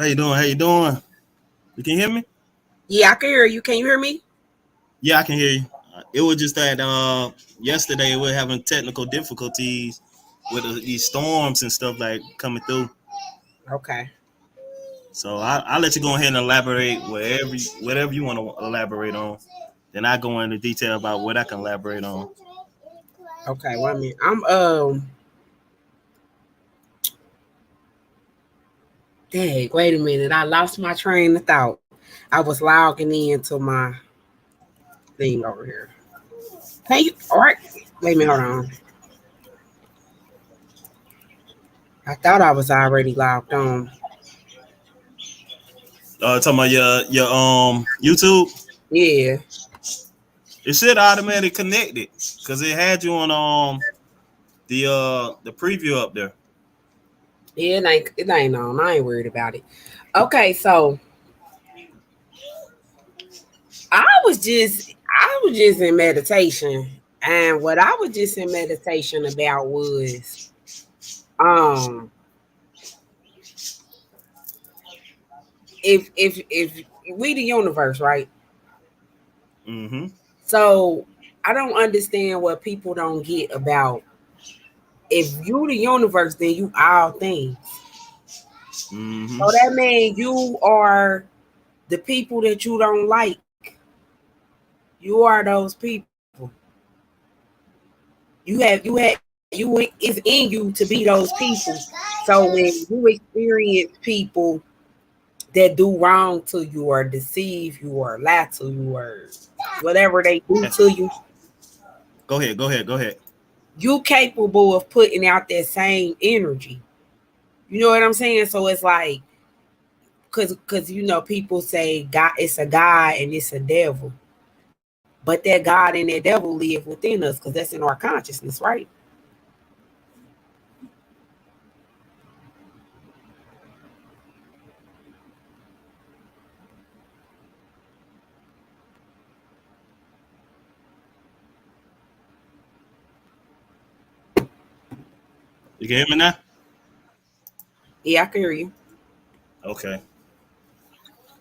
How you doing? How you doing? You can hear me? Yeah, I can hear you. Can you hear me? Yeah, I can hear you. It was just that yesterday we are having technical difficulties with these storms and stuff like coming through. Okay. So I'll let you go ahead and elaborate whatever you want to elaborate on. Then I go into detail about what I can elaborate on. Okay, 1 minute. Dang, wait a minute. I lost my train of thought. I was logging into my thing over here. Hey, all right. Wait a minute, hold on. I thought I was already logged on. Talking about your YouTube. Yeah. It should automatically connect it because it had you on the preview up there. Yeah, it ain't on. I ain't worried about it. Okay, so I was just in meditation. And what I was just in meditation about was um if we the universe, right? Mm-hmm. So I don't understand what people don't get about if you the universe, then you all things. Mm-hmm. So that means you are the people that you don't like. You are those people. You is in you to be those people. So when you experience people that do wrong to you or deceive you or lie to you or whatever they do to you, Go ahead. Go ahead. Go ahead. you capable of putting out that same energy. You know what I'm saying? So it's like, cause people say God, it's a God and it's a devil, but that God and that devil live within us because that's in our consciousness, right? You can hear me now? Yeah, I can hear you. Okay.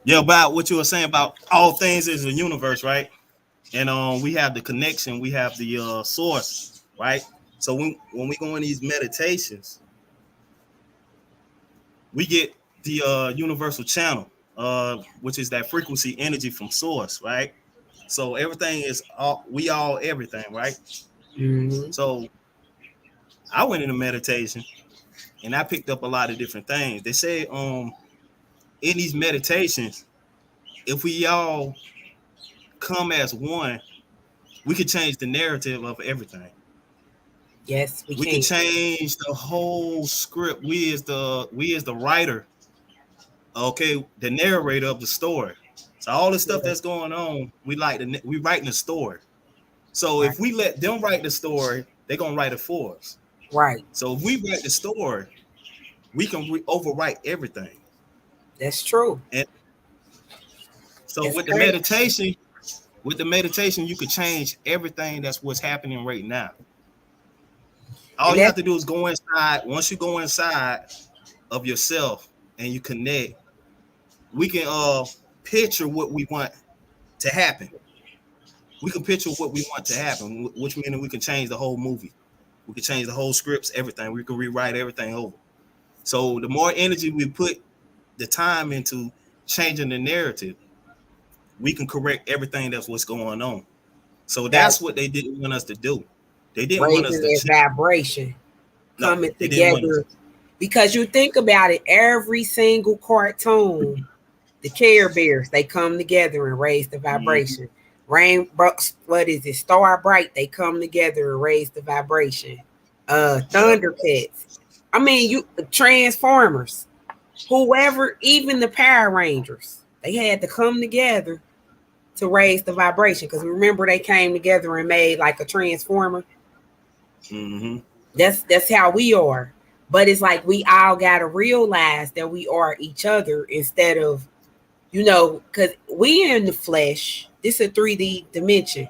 Yeah, about what you were saying about all things is a universe, right? And we have the connection, we have the source, right? So when we go in these meditations, we get the universal channel, which is that frequency energy from source, right? So everything is all everything, right? Mm-hmm. So I went into meditation and I picked up a lot of different things. They say in these meditations, if we all come as one, we could change the narrative of everything. Yes, we We can can. change the whole script. We as the writer, okay, the narrator of the story. So all the stuff Yeah, that's going on, we writing the story. So right, if we let them write the story, they're gonna write it for us. right. So if we write the story, we can overwrite everything. That's true. And so That's crazy. with the meditation, you could change everything that's what's happening right now. All And you have that's to do is go inside. Once you go inside of yourself and you connect, we can picture what we want to happen. We can picture what we want to happen, which means we can change the whole movie. We can change the whole scripts, everything. We can rewrite everything over. So the more energy we put the time into changing the narrative, we can correct everything that's what's going on. So that that's what they didn't want us to do. They didn't want us raising to that change. vibration No, coming they didn't want us. together. Because you think about it, every single cartoon, the Care Bears, they come together and raise the Mm-hmm. vibration. What is it? Star Bright, they come together and raise the vibration. Yep. Thundercats. I mean, you Transformers, whoever, even the Power Rangers, they had to come together to raise the vibration. Because remember, they came together and made like a transformer. Mm-hmm. That's how we are. But it's like we all gotta realize that we are each other instead of, because we in the flesh. This is a 3D dimension.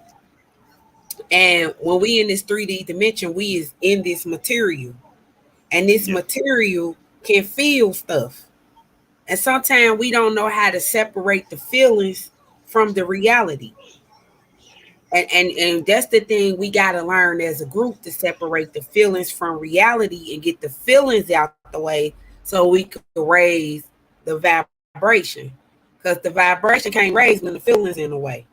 And when we in this 3D dimension, we is in this material. And this Yeah. material can feel stuff. And sometimes we don't know how to separate the feelings from the reality. And that's the thing we got to learn as a group, to separate the feelings from reality and get the feelings out the way so we can raise the vibration. Because the vibration can't raise when the feelings in the way.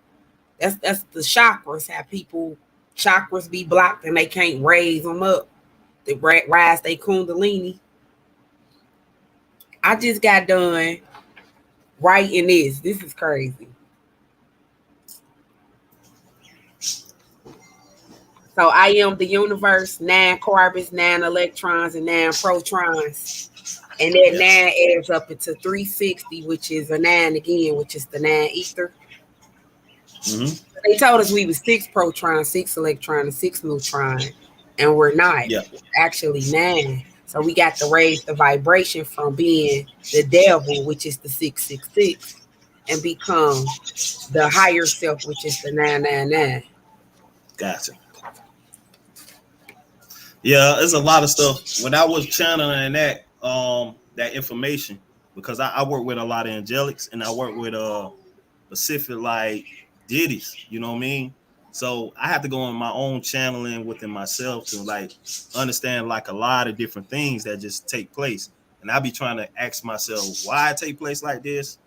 That's the chakras, how people chakras be blocked and they can't raise them up. They rise they kundalini. I just got done writing this. This is crazy. So I am the universe, 9 carbons, 9 electrons, and 9 protons. And that Yeah. 9 adds up into 360, which is a 9 again, which is the 9 ether. Mm-hmm. They told us we were 6 protons, 6 electrons, and 6 neutrons, and we're not. Yeah. We're actually 9. So we got to raise the vibration from being the devil, which is the 666, and become the higher self, which is the 999. Gotcha. Yeah, there's a lot of stuff. When I was channeling that information, because I work with a lot of angelics and I work with specific like deities, you know what I mean? So I have to go on my own channeling within myself to like understand like a lot of different things that just take place. And I be trying to ask myself why it take place like this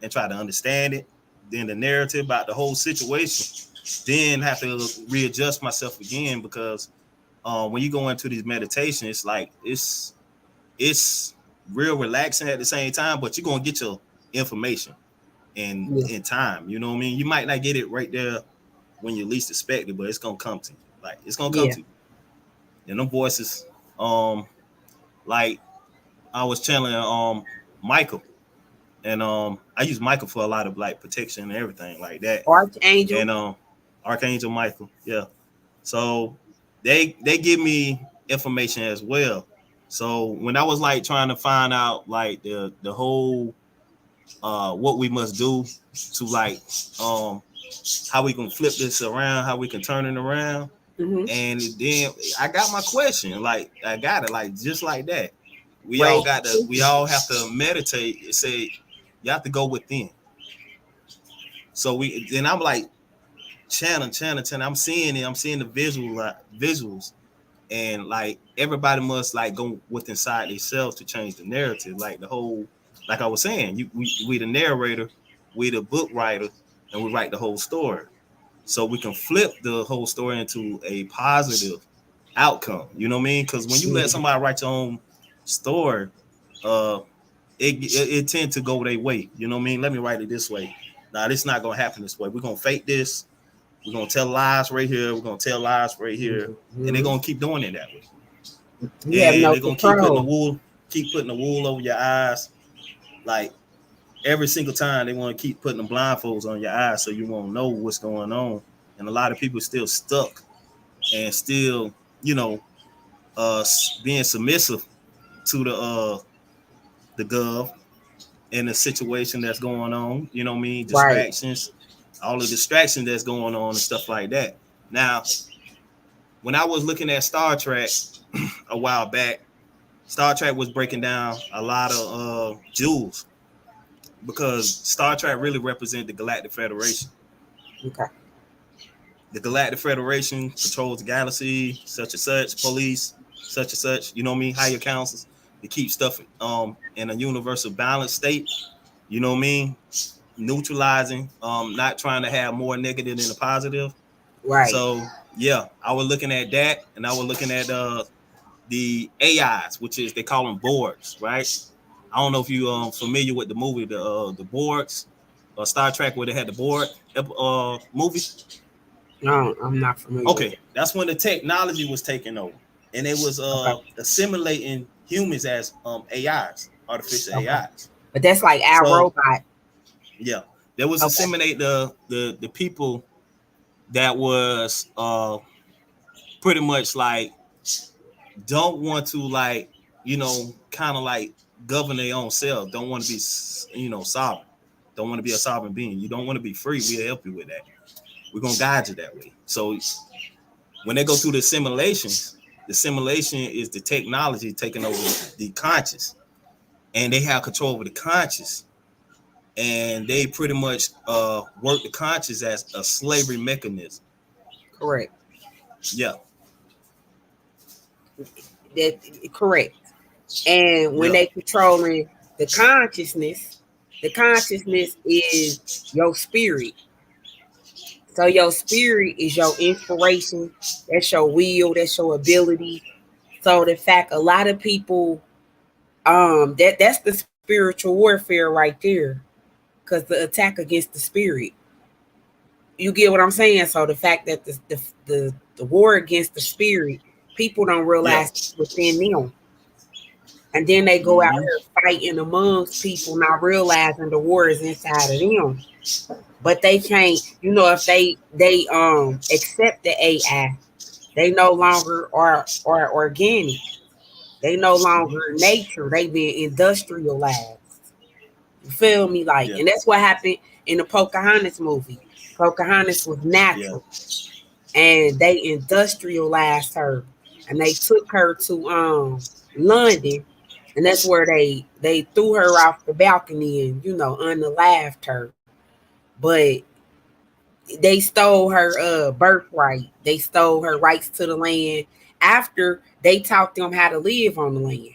and try to understand it. Then the narrative about the whole situation, then have to readjust myself again because when you go into these meditations, it's like it's real relaxing at the same time, but you're gonna get your information in time. You know what I mean? You might not get it right there when you least expect it, but it's gonna come to you. Like it's gonna come Yeah. to you. And them voices, like I was channeling Michael, and I use Michael for a lot of like protection and everything like that. Archangel. And Archangel Michael, yeah. So they give me information as well. So when I was like trying to find out like the whole what we must do to like how we can flip this around, how we can turn it around, Mm-hmm. and then I got my question, like I got it, like just like that. We Right. all have to meditate. It say you have to go within. So then I'm like channeling. I'm seeing it. I'm seeing the visuals, and like everybody must like go with inside themselves to change the narrative. Like the whole, like I was saying, we the narrator, we the book writer, and we write the whole story. So we can flip the whole story into a positive outcome. You know what I mean? Because when you let somebody write your own story, uh, it tend to go their way. You know what I mean? Let me write it this way. Nah, this not gonna happen this way. We're gonna fake this. We're gonna tell lies right here. We're gonna tell lies right here, Mm-hmm. and they're gonna keep doing it that way. You have And no they're gonna control. keep putting the wool over your eyes. Like every single time, they want to keep putting the blindfolds on your eyes so you won't know what's going on. And a lot of people still stuck and still, you know, being submissive to the gov and the situation that's going on. You know what I mean? Right. Distractions, all the distractions that's going on and stuff like that. Now, when I was looking at Star Trek a while back, Star Trek was breaking down a lot of jewels because Star Trek really represents the Galactic Federation. Okay. The Galactic Federation controls the galaxy, such and such, police, such and such, you know what I mean, higher councils to keep stuff in a universal balanced state, you know what I mean? Neutralizing, not trying to have more negative than a positive. Right. So yeah, I was looking at that and I was looking at the AIs, which is they call them boards, right? I don't know if you familiar with the movie, the boards, Star Trek where they had the board movie. No, I'm not familiar with Okay, it. that's when the technology was taking over, and it was Okay. assimilating humans as AIs, artificial Okay. AIs. But that's like our So robot. yeah, there was Okay. assimilate the people that was pretty much like don't want to like kind of like govern their own self. Don't want to be sovereign. Don't want to be a sovereign being. You don't want to be free. We'll help you with that. We're gonna guide you that way. So when they go through the simulation is the technology taking over the conscious. and they have control over the conscious, and they pretty much work the conscious as a slavery mechanism. Correct. Yeah. That correct. And when they controlling the consciousness is your spirit. So your spirit is your inspiration. That's your will. That's your ability. So the fact a lot of people, that's the spiritual warfare right there, because the attack against the spirit. You get what I'm saying? So the fact that the war against the spirit, people don't realize within them. And then they go out here fighting amongst people, not realizing the war is inside of them. But they can't, if they accept the AI, they no longer are organic. They no longer nature. They been industrialized. You feel me? Like, and that's what happened in the Pocahontas movie. Pocahontas was natural, and they industrialized her, and they took her to London, and that's where they threw her off the balcony and unalived her. But they stole her birthright. They stole her rights to the land after they taught them how to live on the land.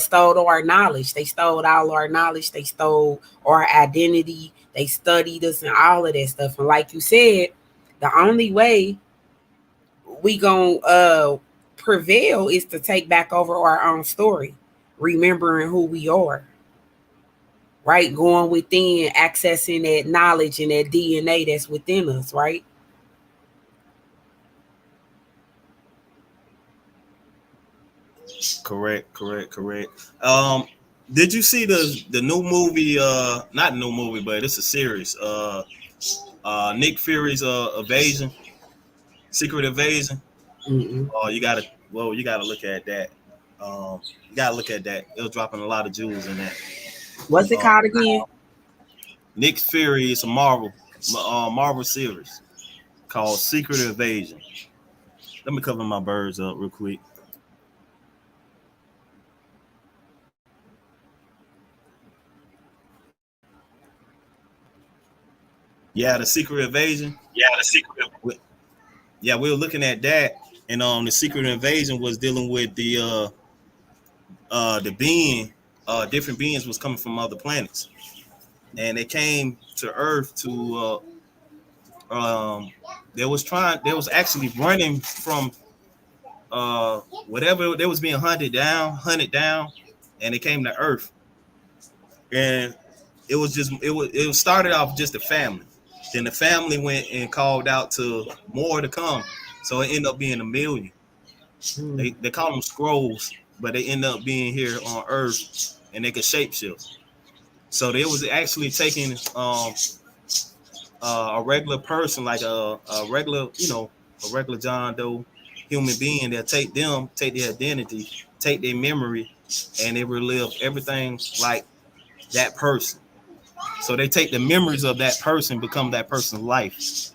Stole our knowledge. They stole all our knowledge. They stole our identity. They studied us and all of that stuff. And like you said, the only way we gonna prevail is to take back over our own story, remembering who we are. Right? Going within, accessing that knowledge and that DNA that's within us, right? Correct. Did you see the new movie? Not new movie, but it's a series. Nick Fury's Evasion, Secret Evasion. Oh, you gotta look at that. You gotta look at that. It was dropping a lot of jewels in that. What's it called again? Nick Fury is a Marvel series called Secret Evasion. Let me cover my birds up real quick. Yeah, the Secret Invasion. Yeah, we were looking at that, and the Secret Invasion was dealing with the being, different beings was coming from other planets, and they came to Earth to they was actually running from whatever they was being hunted down, and they came to Earth, and it started off just a family. Then the family went and called out to more to come. So it ended up being 1,000,000. They call them scrolls, but they end up being here on Earth, and they could shapeshift. So they was actually taking a regular person, like a regular, a regular John Doe human being. They'll take their identity, take their memory, and they relive everything like that person. So they take the memories of that person, become that person's life.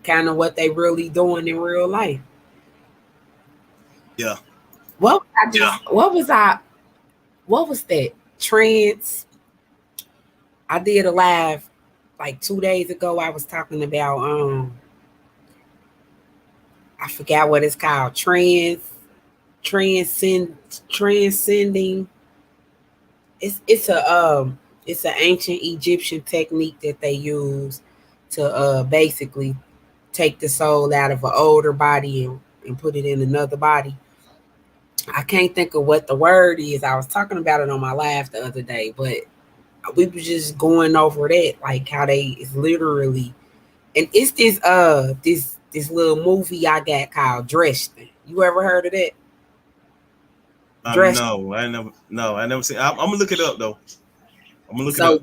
Kind of what they really doing in real life. Yeah. What was that? Trance. I did a live like 2 days ago. I was talking about I forgot what it's called. Transcending. It's an ancient Egyptian technique that they use to basically take the soul out of an older body and put it in another body. I can't think of what the word is. I was talking about it on my live the other day, but we were just going over that, like how they is literally, and it's this little movie I got called Dresden. You ever heard of that? No, I never seen. I'm gonna look it up though. I'm gonna look it up.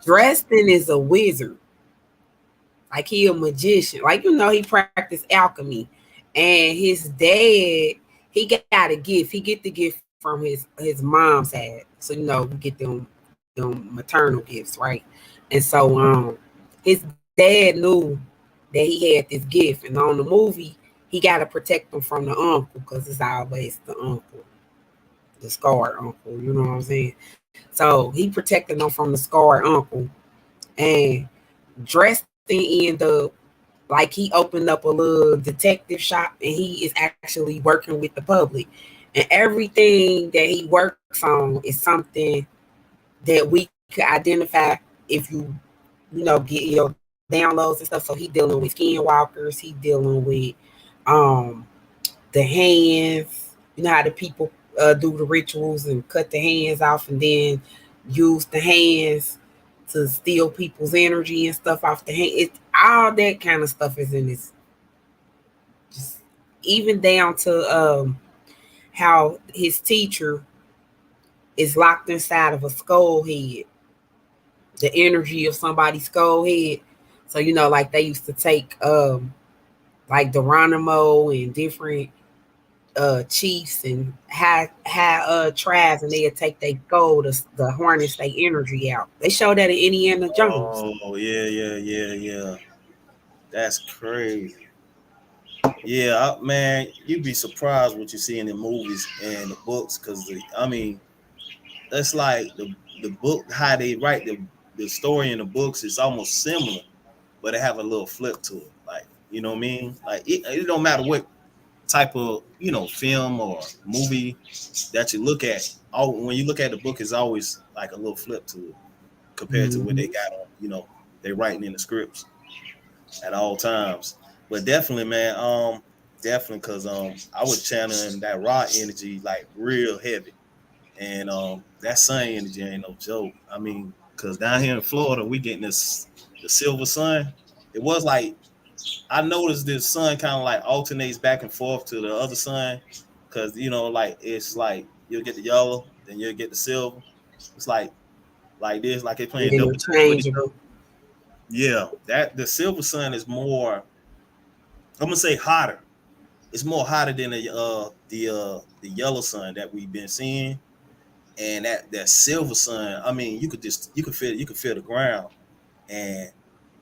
Dresden is a wizard. Like he a magician. Like he practiced alchemy. And his dad, he got a gift. He get the gift from his mom's dad. So we get them maternal gifts, right? And so his dad knew that he had this gift. And on the movie, he got to protect them from the uncle because it's always the uncle, the scarred uncle. You know what I'm saying? So he protected them from the scarred uncle and dressed in the like he opened up a little detective shop and he is actually working with the public. And everything that he works on is something that we could identify if get your downloads and stuff. So he dealing with skinwalkers, he dealing with the hands, how the people do the rituals and cut the hands off and then use the hands to steal people's energy and stuff off the hand. It's all that kind of stuff is in this. Just even down to how his teacher is locked inside of a skull head, the energy of somebody's skull head. So like they used to take like Geronimo and different chiefs and high tribes, and they'd take their gold to harness their energy out. They showed that in Indiana Jones. Oh yeah. That's crazy. Yeah, man, you'd be surprised what you see in the movies and the books, because that's like the book, how they write the story in the books is almost similar, but they have a little flip to it. Like, you know what I mean? Like it don't matter what type of film or movie that you look at. When you look at the book, it's always like a little flip to it compared to what they got on. They writing in the scripts at all times. But definitely, man, definitely, because I was channeling that raw energy like real heavy, and that sun energy ain't no joke. Because down here in Florida, we getting the silver sun. It was like, I noticed this sun kind of like alternates back and forth to the other sun, because like it's like you'll get the yellow, then you'll get the silver. It's like this, like they playing double time with each other. Yeah, that the silver sun is more, I'm gonna say hotter. It's more hotter than the yellow sun that we've been seeing, and that silver sun. You could feel the ground and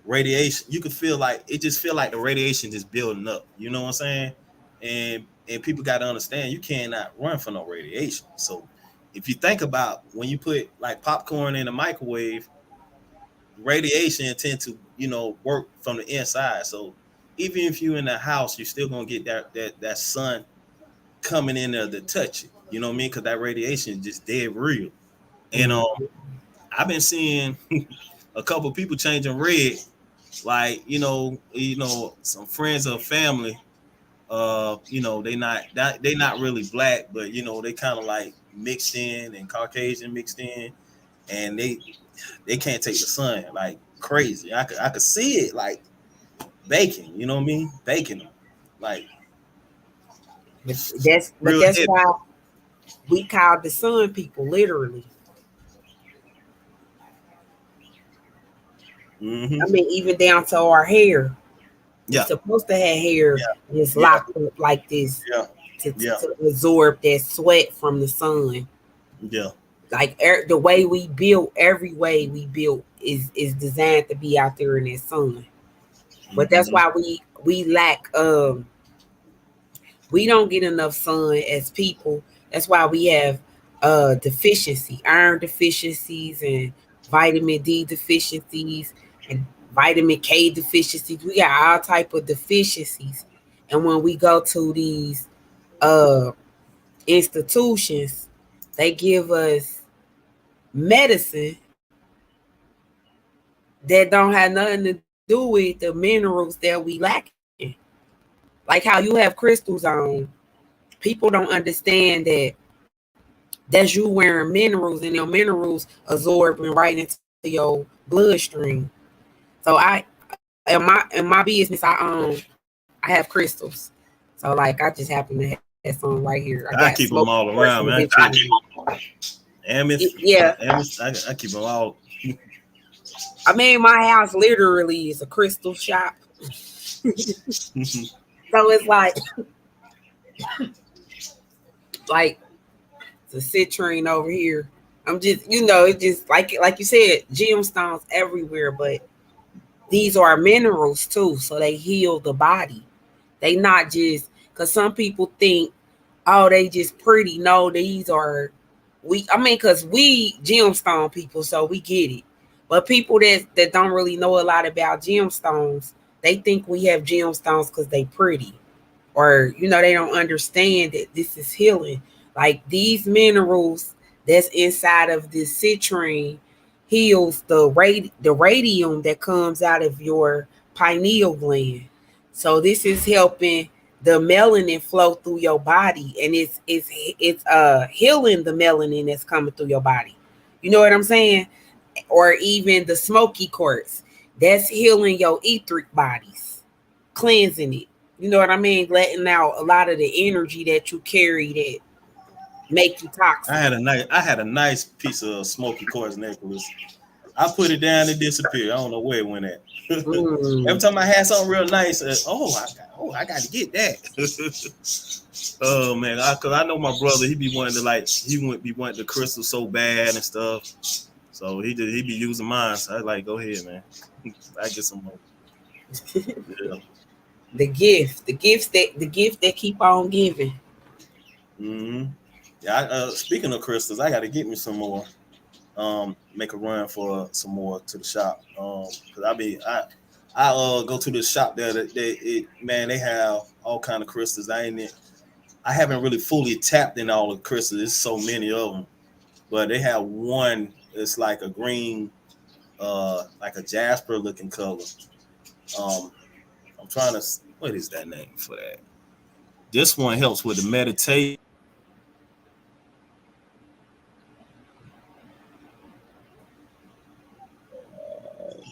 radiation. You could feel like the radiation is building up. You know what I'm saying? And people got to understand, you cannot run from no radiation. So if you think about when you put like popcorn in a microwave, radiation tend to work from the inside. So even if you're in the house, you're still gonna get that sun coming in there to touch it. You know what I mean? Because that radiation is just dead real. And I've been seeing a couple of people changing red, like some friends or family. They not really black, but they kind of like mixed in, and Caucasian mixed in, and they can't take the sun like crazy. I could see it like baking. You know what I mean? Baking them like. That's why we call the sun people, literally. Mm-hmm. Even down to our hair. Yeah. We're supposed to have hair that's locked up like this to absorb that sweat from the sun. Yeah. Like the way we built, every way we built is designed to be out there in that sun. But that's why we lack we don't get enough sun as people. That's why we have deficiency, iron deficiencies and vitamin D deficiencies and vitamin K deficiencies. We got all type of deficiencies. And when we go to these institutions, they give us medicine that don't have nothing to do with the minerals that we lack. Like how you have crystals on, people don't understand that that's you wearing minerals, and your minerals absorbing right into your bloodstream. So in my business, I have crystals. So like I just happen to have some right here. I keep them all around, man. Amethyst. Yeah. Amethyst, I keep them all. My house literally is a crystal shop. So it's like the citrine over here. I'm just, it's just like you said, gemstones everywhere, but these are minerals too, so they heal the body. They not just Because some people think, oh, they just pretty. No, these are because we gemstone people, so we get it. But people that don't really know a lot about gemstones, they think we have gemstones because they pretty, or they don't understand that this is healing. Like these minerals that's inside of this citrine heals the radium that comes out of your pineal gland. So this is helping the melanin flow through your body, and it's healing the melanin that's coming through your body. You know what I'm saying? Or even the smoky quartz, that's healing your etheric bodies, cleansing it. You know what I mean? Letting out a lot of the energy that you carry that make you toxic. I had a nice piece of smoky quartz necklace. I put it down, it disappeared. I don't know where it went at. Every time I had something real nice, I got to get that. Oh man, cause I know my brother, he be wanting the crystal so bad and stuff. So he be using mine. So I like, go ahead, man. I get some more. Yeah. The gift that keep on giving. Mm-hmm. Yeah. Speaking of crystals, I got to get me some more. Make a run for some more to the shop. Cause I go to the shop there. They have all kind of crystals. I haven't really fully tapped in all the crystals. There's so many of them, but they have one. It's like a green, like a jasper looking color. I'm trying to. What is that name for that? This one helps with the meditation.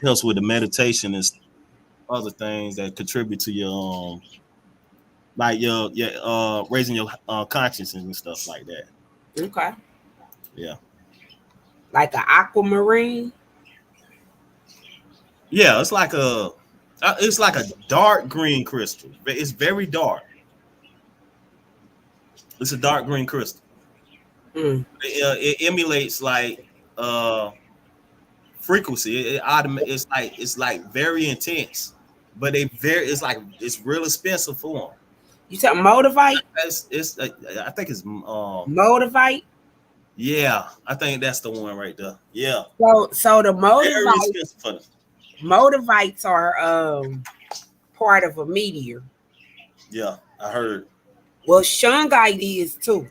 Helps with the meditation and other things that contribute to your like your raising your consciousness and stuff like that. Okay. Yeah. Like an aquamarine. Yeah, it's like a dark green crystal. It's very dark. It's a dark green crystal. It emulates like frequency. It's like very intense, but it's real expensive for them. You said Motivite? I think it's Motivite. Yeah, I think that's the one right there. Yeah. So the Motivites are part of a meteor. Yeah, I heard. Well, shungite is too.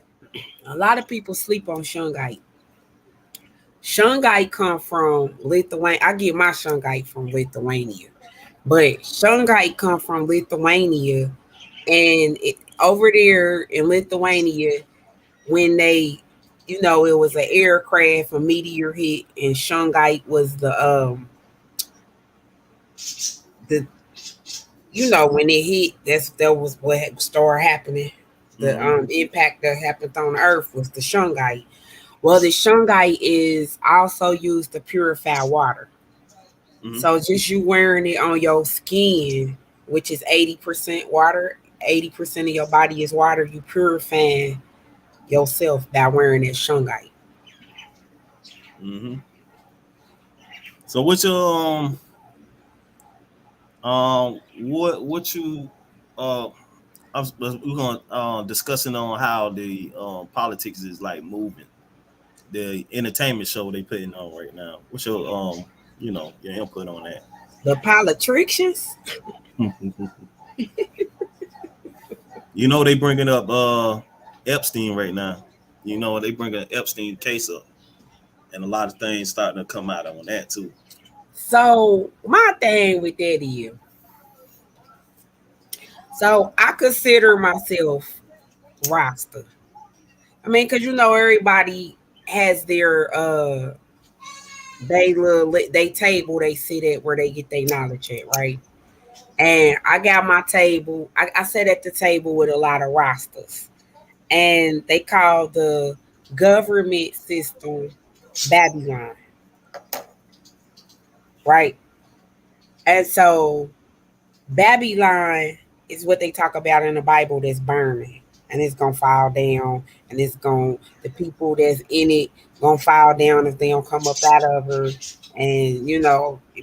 A lot of people sleep on shungite. Shungite come from Lithuania. I get my shungite from Lithuania, but shungite come from Lithuania, and over there in Lithuania, when they, it was an aircraft, a meteor hit, and shungite was the when it hit, that was what started happening. The impact that happened on Earth was the shungite. Well, the shungite is also used to purify water. Mm-hmm. So just you wearing it on your skin, which is 80% water, 80% of your body is water, you purifying yourself by wearing that shungite. Mm-hmm. So what's your what you we're gonna discussing on how the politics is like moving, the entertainment show they putting on right now. What's your your input on that? The politicians. They bringing up Epstein right now. They bring an Epstein case up, and a lot of things starting to come out on that too. So my thing with that is, so I consider myself Rasta. I mean, because everybody has their they table they sit at where they get their knowledge at, right? And I got my table. I sat at the table with a lot of Rastas, and they call the government system Babylon, right? And so Babylon is what they talk about in the Bible that's burning, and it's gonna fall down, and the people that's in it gonna fall down if they don't come up out of her, and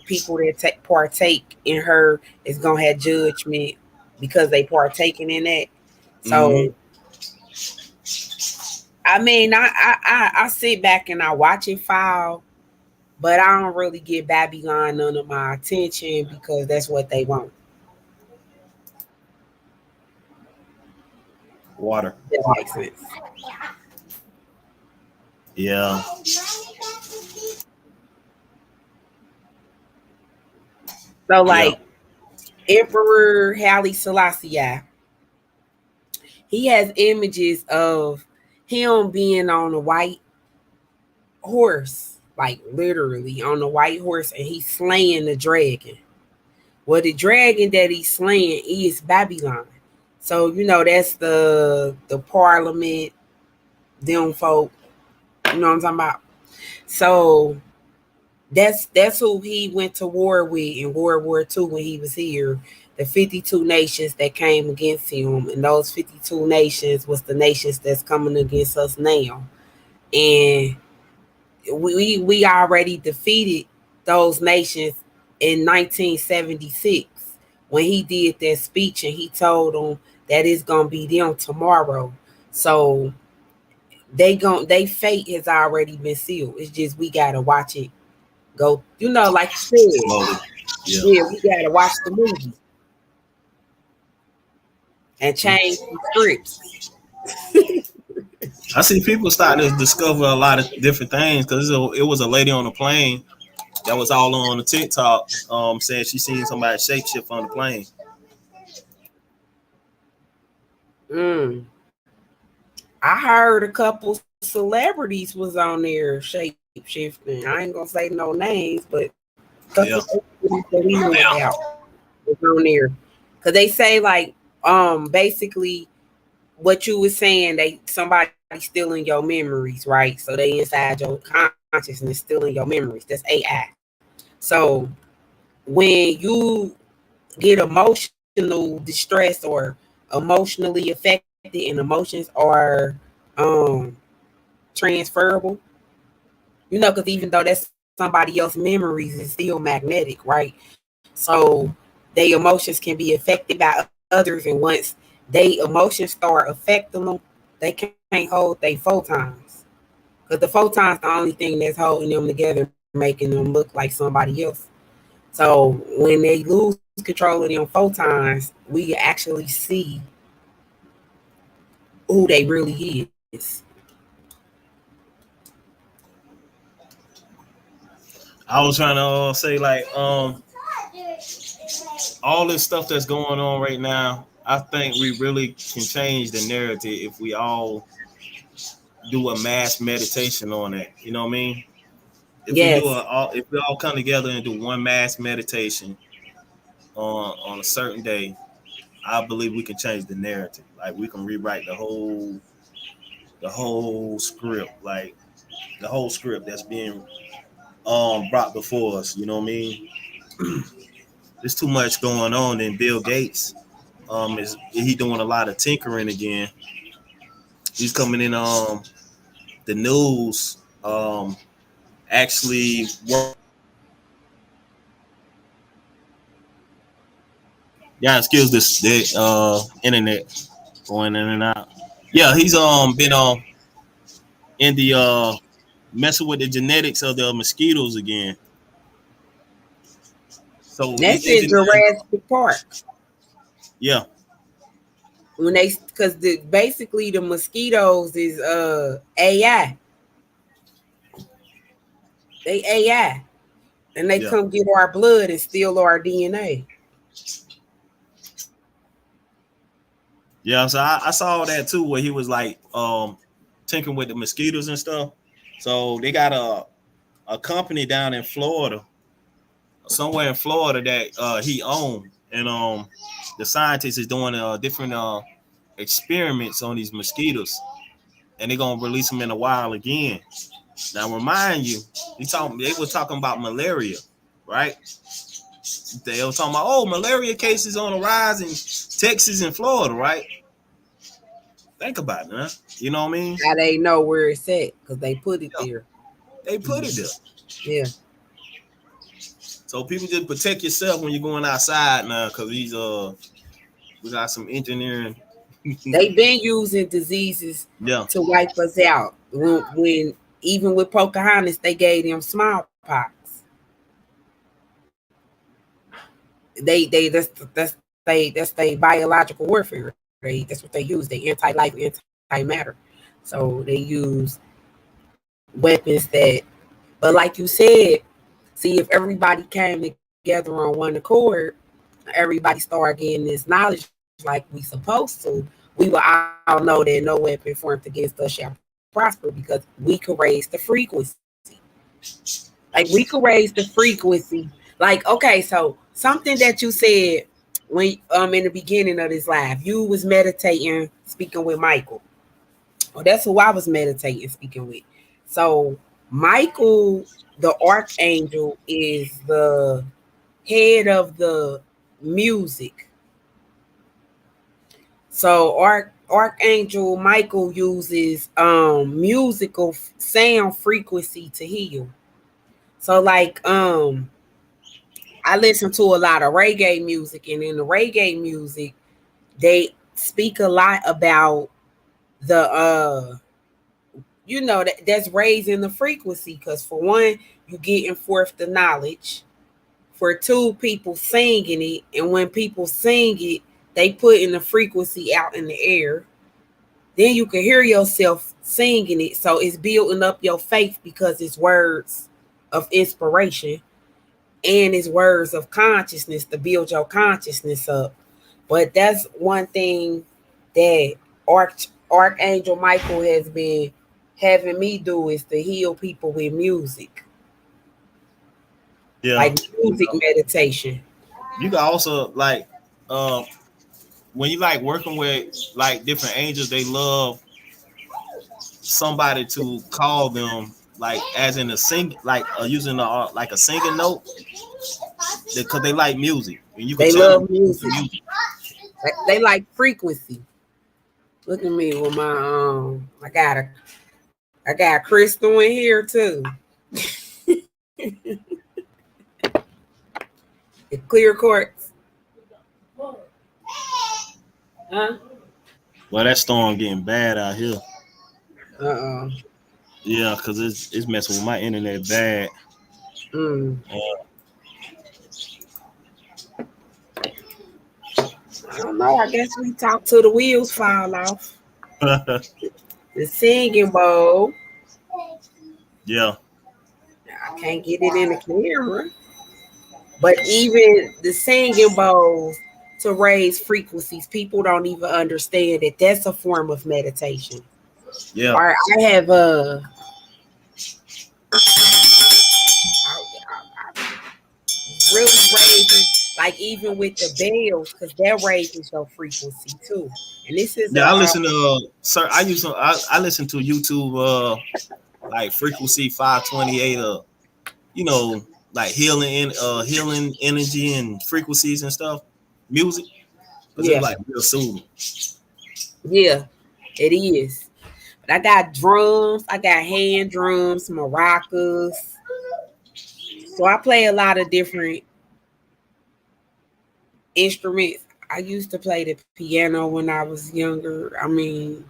people that partake in her is gonna have judgment because they partaking in that. So I mean, I sit back and I watch it file, but I don't really give Babylon none of my attention because that's what they want. Water. That makes sense. Yeah. So Yeah. like Emperor Haile Selassie, he has images of him being on a white horse, like literally on a white horse, and he's slaying the dragon. Well, the dragon that he's slaying is Babylon. So you know that's the parliament, them folk. You know what I'm talking about? So that's who he went to war with in World War II when he was here. The 52 nations that came against him, and those 52 nations was the nations that's coming against us now. And we already defeated those nations in 1976 when he did that speech and he told them that it's gonna be them tomorrow. So they fate has already been sealed. It's just we gotta watch it go. You know, like you said, Slowly. Yeah. yeah, we gotta watch the movie and change the scripts. I see people starting to discover a lot of different things because it was a lady on the plane that was all on the TikTok saying she seen somebody shapeshift on the plane. Mm. I heard a couple celebrities was on there shape shifting. I ain't gonna say no names, but a couple Yeah. celebrities that we know about was on there. Cause they say like basically what you was saying, they somebody stealing your memories, right? So they inside your consciousness stealing your memories. That's AI. So when you get emotional distress or emotionally affected and emotions are um transferable, you know, because even though that's somebody else's memories, it's still magnetic, right? So their emotions can be affected by others, and once they emotions start affecting them, they can't hold their photons because the photons the only thing that's holding them together, making them look like somebody else. So when they lose control of them photons, we actually see who they really is. I was trying to say like all this stuff that's going on right now. I think we really can change the narrative if we all do a mass meditation on it. You know what I mean? Yes, If we all come together and do one mass meditation on a certain day, I believe we can change the narrative. Like we can rewrite the whole script, like the whole script that's being brought before us. You know what I mean? There's too much going on. And Bill Gates is he doing a lot of tinkering again. He's coming in the news actually work. Yeah, excuse this the internet going in and out. Yeah, he's been in the messing with the genetics of the mosquitoes again. So that's he's in engineering. Jurassic Park. Yeah, When they because basically the mosquitoes is AI. They AI. And they yeah, come get our blood and steal our DNA. yeah. So I saw that too, where he was like tinkering with the mosquitoes and stuff. So they got a company down in Florida, somewhere in Florida that he owned, and the scientist is doing different experiments on these mosquitoes, and they're gonna release them in a while again. Now, remind you, they were talking about malaria, right? They were talking about malaria cases on the rise in Texas and Florida, right? Think about it, huh? You know what I mean? How they know where it's at because they put it Yeah, there. they put it there. Yeah. So people just protect yourself when you're going outside now, because we got some engineering They've been using diseases Yeah. to wipe us out. When even with Pocahontas, they gave them smallpox. That's they biological warfare. That's what they use. They anti-life, anti-matter. So they use weapons that. But like you said, see if everybody came together on one accord, everybody started getting this knowledge like we supposed to, we will all know that no weapon formed against us shall prosper because we could raise the frequency. Like we could raise the frequency. Like, okay, so something that you said when in the beginning of this live, you was meditating, speaking with Michael. Oh, that's who I was meditating, speaking with. So Michael, the archangel, is the head of the music. So Archangel Michael uses musical sound frequency to heal. So like I listen to a lot of reggae music, and in the reggae music they speak a lot about the that's raising the frequency, because for one, you getting forth the knowledge. For two, people singing it, and when people sing it, they putting the frequency out in the air. Then you can hear yourself singing it, so it's building up your faith because it's words of inspiration and it's words of consciousness to build your consciousness up. But that's one thing that Archangel Michael has been having me do, is to heal people with music. Yeah. Like music meditation. You can also like when you like working with like different angels, they love somebody to call them like as in a sing, like using like a singing note, because they like music and you can They tell them love music. They like frequency. Look at me with my I got crystal in here too. The clear quartz. Huh? Well, that storm getting bad out here. Uh-oh. Yeah, because it's messing with my internet bad. I don't know. I guess we talk till the wheels fall off. The singing bowl. Yeah. I can't get it in the camera. But even the singing bowls to raise frequencies, people don't even understand that that's a form of meditation. Yeah. Or I have really raising, like even with the bells, because that raises your frequency too. And this is Yeah, I listen to sir. I listen to YouTube like frequency 528 like healing energy and frequencies and stuff, music, because it's yeah, like real soothing. yeah, it is. But I got drums, I got hand drums, maracas. So I play a lot of different instruments. I used to play the piano when I was younger. I mean,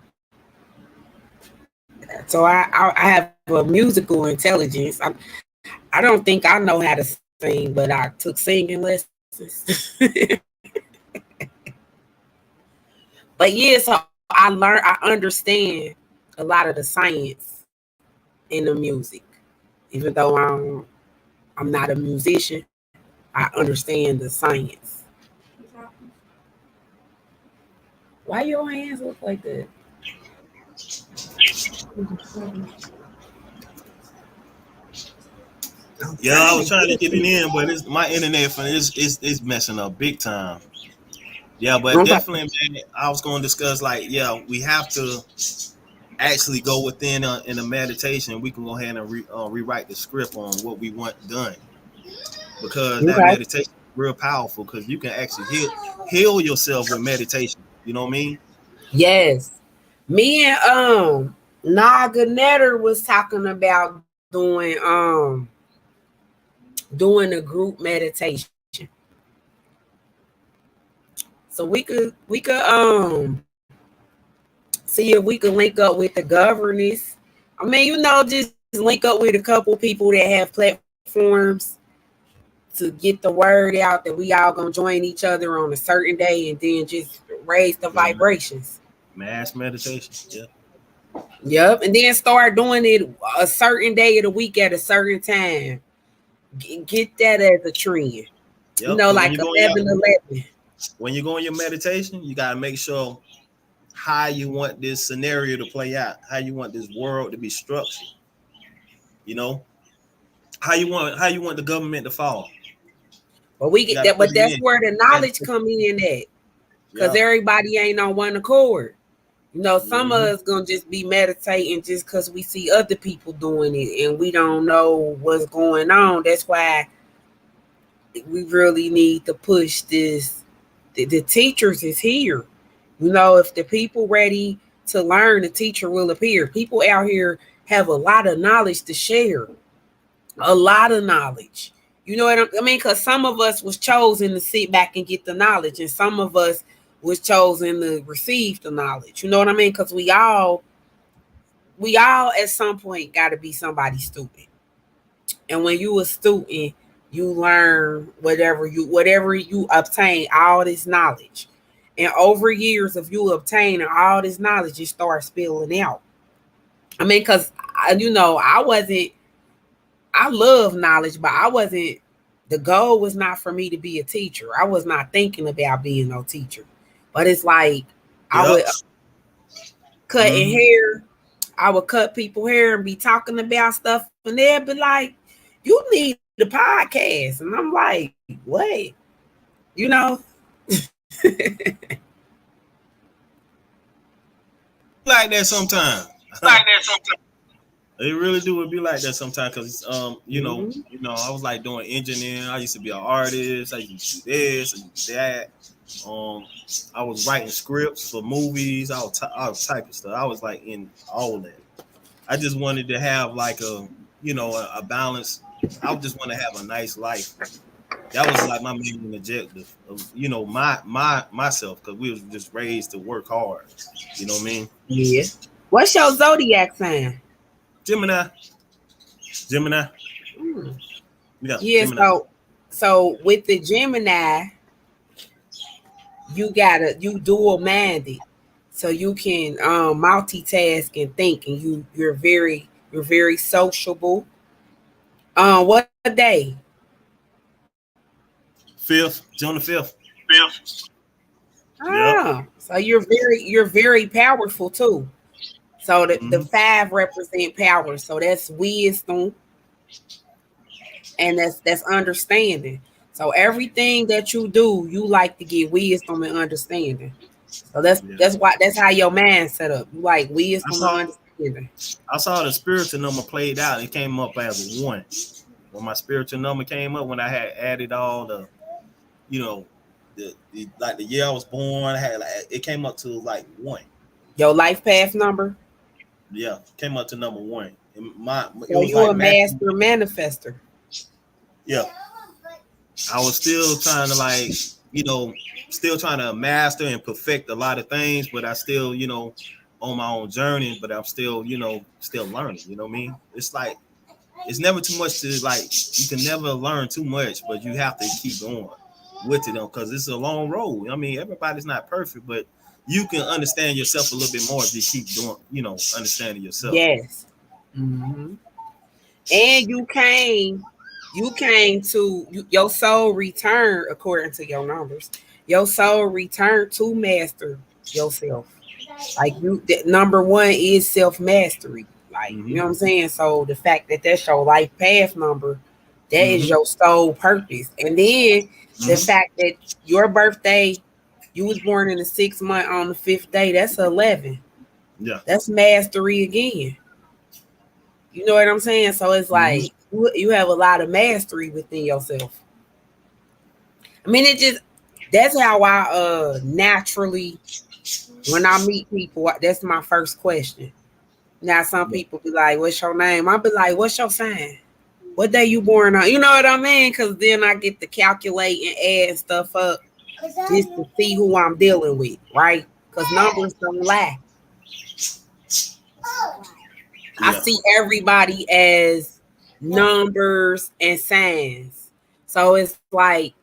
so I have a musical intelligence. I don't think I know how to sing, but I took singing lessons. But yeah, so I understand a lot of the science in the music. Even though I'm not a musician, I understand the science. Why your hands look like that? Yeah, I was trying to get it in, but my internet is messing up big time. Yeah, but Okay. definitely, man, I was going to discuss like, yeah, we have to actually go within in a meditation. We can go ahead and rewrite the script on what we want done, because that Okay. meditation is real powerful, because you can actually heal yourself with meditation. You know what I mean? Yes. Me and Naga Netter was talking about doing a group meditation. So we could see if we can link up with the governors. I mean, just link up with a couple people that have platforms to get the word out that we all gonna join each other on a certain day, and then just raise the vibrations. Mass meditation. Yeah. Yep, and then start doing it a certain day of the week at a certain time. Get that as a trend. Yep. Like 11:11. When you go in your meditation, you gotta make sure how you want this scenario to play out, how you want this world to be structured. How you want the government to fall. But we get that, but that's where the knowledge come in at. Because everybody ain't on one accord. Some of us gonna just be meditating just because we see other people doing it and we don't know what's going on. That's why we really need to push this. The teachers is here. If the people ready to learn, the teacher will appear. People out here have a lot of knowledge to share. A lot of knowledge. You know what I mean? Because some of us was chosen to sit back and get the knowledge, and some of us was chosen to receive the knowledge. You know what I mean? Because we all at some point got to be somebody's student. And when you a student, you learn whatever you obtain, all this knowledge. And over years of you obtaining all this knowledge, it starts spilling out. I mean, because I love knowledge, but the goal was not for me to be a teacher. I was not thinking about being no teacher. But it's like I would cutting hair. I would cut people hair and be talking about stuff, and they'd be like, "You need the podcast," and I'm like, "What?" Like that sometimes. It really do be like that sometimes because I was like doing engineering. I used to be an artist. I used to do this and that. I was writing scripts for movies, all type of stuff. I was like in all of that. I just wanted to have like a balance. I just want to have a nice life. That was like my main objective of myself, because we was just raised to work hard. You know what I mean? Yeah. What's your zodiac sign? Gemini. Yeah. Gemini. So with the Gemini, you dual minded, so you can multitask and think, and you're very sociable. What day? 5th, June the 5th. So you're very powerful too. So the 5 represent power. So that's wisdom, and that's understanding. So everything that you do, you like to get wisdom and understanding. So that's how your mind set up. You like wisdom and understanding. I saw the spiritual number played out. It came up as 1. When my spiritual number came up, when I had added all the year I was born, it came up to like 1. Your life path number? Yeah, came up to number 1. So you're a master manifester. Yeah. I was still trying to master and perfect a lot of things, but I still, on my own journey, but I'm still, still learning, you know what I mean? It's like, it's never too much to you can never learn too much, but you have to keep going with it, because it's a long road. I mean, everybody's not perfect, but you can understand yourself a little bit more if you keep doing, understanding yourself. Yes. Mm-hmm. And you came to your soul return, according to your numbers. Your soul return to master yourself. Like number 1 is self-mastery. Like, you know what I'm saying? So the fact that that's your life path number, that is your soul purpose. And then the fact that your birthday, you was born in the 6th month on the 5th day, that's 11. Yeah. That's mastery again. You know what I'm saying? So it's like you have a lot of mastery within yourself. I mean, that's how I naturally, when I meet people, that's my first question. Now, some people be like, "What's your name?" I'll be like, "What's your sign? What day you born on?" You know what I mean? Because then I get to calculate and add stuff up just to see who I'm dealing with, right? Because numbers don't lie. I Yeah. see everybody as numbers and signs. So it's like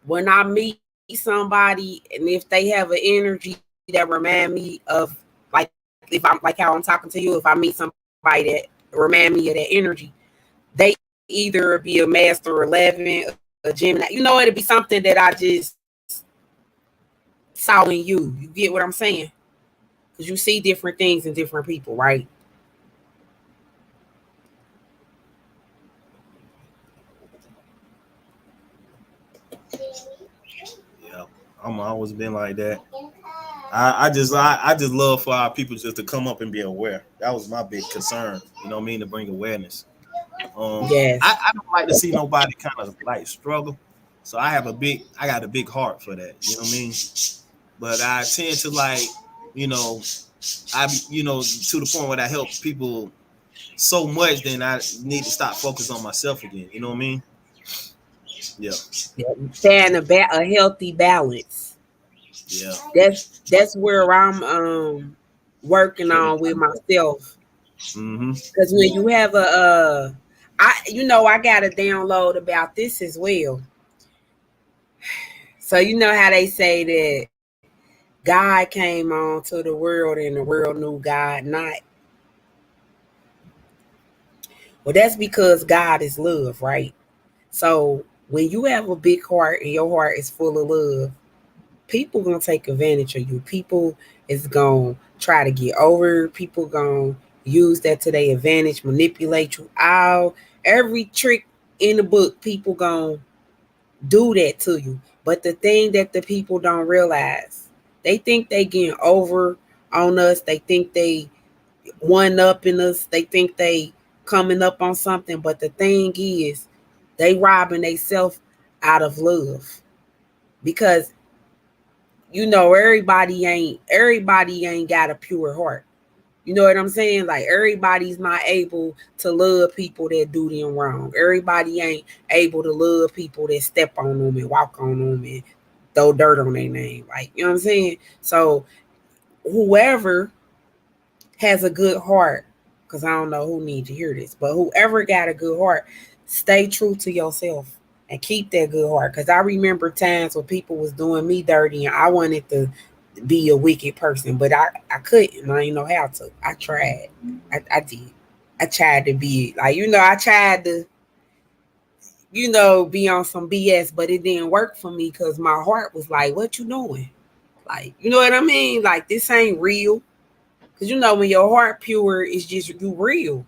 when I meet somebody and if they have an energy that remind me of, like, if I'm like how I'm talking to you, if I meet somebody that remind me of that energy, they either be a master 11, a Gemini. You know, it'd be something that I just saw in you. You get what I'm saying? Because you see different things in different people, right? Yeah. I'm always been like that. I just love for our people just to come up and be aware. That was my big concern. You know what I mean? To bring awareness. Yes. I don't like to see nobody kind of like struggle. So I got a big heart for that. You know what I mean? But I tend to like, you know, to the point where I help people so much, then I need to stop focusing on myself again. You know what I mean? Yeah, Staying a healthy balance. yeah. That's where I'm working Putting on with myself. mm-hmm. Because when you have I got to download about this as well. So you know how they say that God came on to the world and the world knew God not. Well, that's because God is love, right? So when you have a big heart and your heart is full of love, people gonna take advantage of you. People is gonna try to get over. People gonna use that to their advantage, manipulate you out. Every trick in the book, people gonna do that to you. But the thing that the people don't realize, they think they getting over on us. They think they one up in us. They think they coming up on something. But the thing is, they robbing themselves out of love because everybody ain't got a pure heart. You know what I'm saying? Like everybody's not able to love people that do them wrong. Everybody ain't able to love people that step on them and walk on them and throw dirt on their name. Like, you know what I'm saying? So whoever has a good heart, because I don't know who needs to hear this, but whoever got a good heart, stay true to yourself and keep that good heart. Because I remember times when people was doing me dirty and I wanted to be a wicked person, but I couldn't. I didn't know how to. I tried. I did. I tried to be like, I tried to, be on some BS, but it didn't work for me because my heart was like, what you doing? Like, you know what I mean? Like, this ain't real. Because when your heart pure, it's just you real.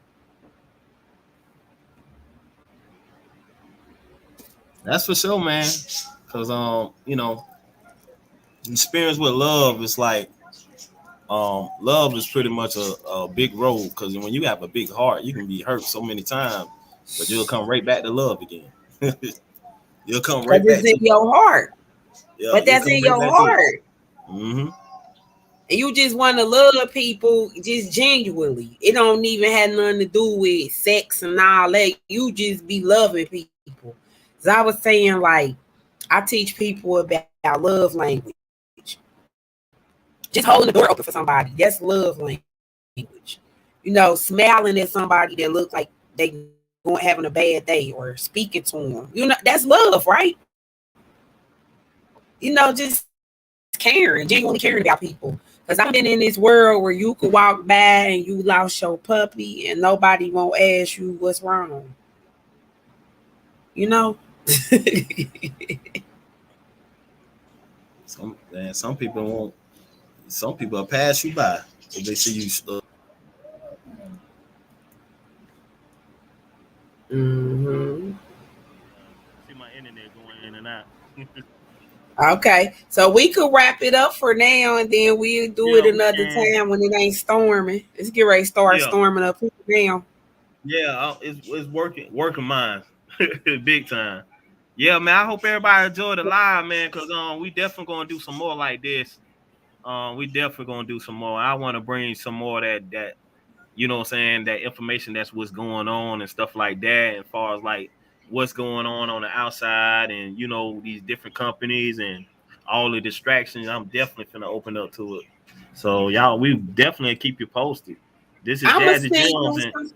That's for sure, man. Cause experience with love is like love is pretty much a big role. Cause when you have a big heart, you can be hurt so many times, but you'll come right back to love again. You'll come Because right it's back in to it. your heart. Yeah, But you'll that's come in right your back to it. heart. Mm-hmm. And you just want to love people just genuinely. It don't even have nothing to do with sex and all that. You just be loving people. As I was saying, like, I teach people about love language. Just holding the door open for somebody. That's love language. Smiling at somebody that look like they going having a bad day or speaking to them. That's love, right? Just caring, genuinely caring about people. Because I've been in this world where you could walk by and you lost your puppy and nobody won't ask you what's wrong. You know? Some people won't. Some people will pass you by if they see you. Mm-hmm. I see my internet going in and out. Okay, so we could wrap it up for now, and then we'll do it Yeah, we another can. time when it ain't storming. Let's get ready to start Yeah, storming up here now. yeah. It's working minds, big time. Yeah, man. I hope everybody enjoyed the live, man. Cause we definitely gonna do some more like this. We definitely gonna do some more. I want to bring some more of that what I'm saying, that information, that's what's going on and stuff like that, as far as like what's going on the outside, and these different companies and all the distractions. I'm definitely gonna open up to it. So y'all, we definitely keep you posted. This is I'ma Jazzy send Jones. you some.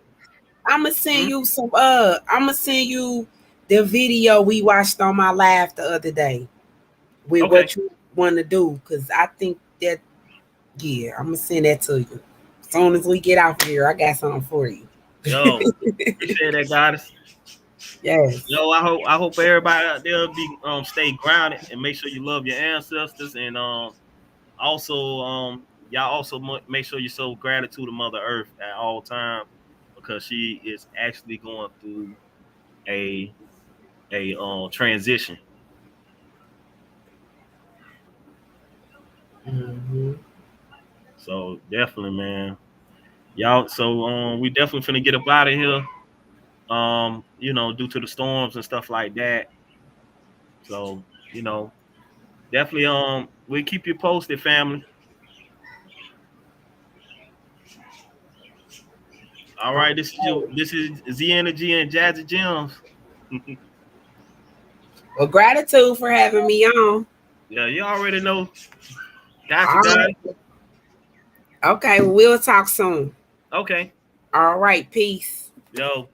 I'ma send you some. I'ma send you the video we watched on my live the other day with what you want to do, because I think that I'm gonna send that to you as soon as we get out here. I got something for you. Yo, appreciate that, goddess. Yes. Yo, I hope everybody out there be stay grounded and make sure you love your ancestors, and also y'all also make sure you show gratitude to Mother Earth at all times, because she is actually going through a transition. Mm-hmm. So definitely, man. Y'all, so we definitely finna get up out of here. Due to the storms and stuff like that. So, definitely we'll keep you posted, family. All right, this is Z Energy and Jazzy Gems. Well, gratitude for having me on. Yeah, you already know. Got All you, guys. right. Okay, we'll talk soon. Okay. All right, peace. Yo.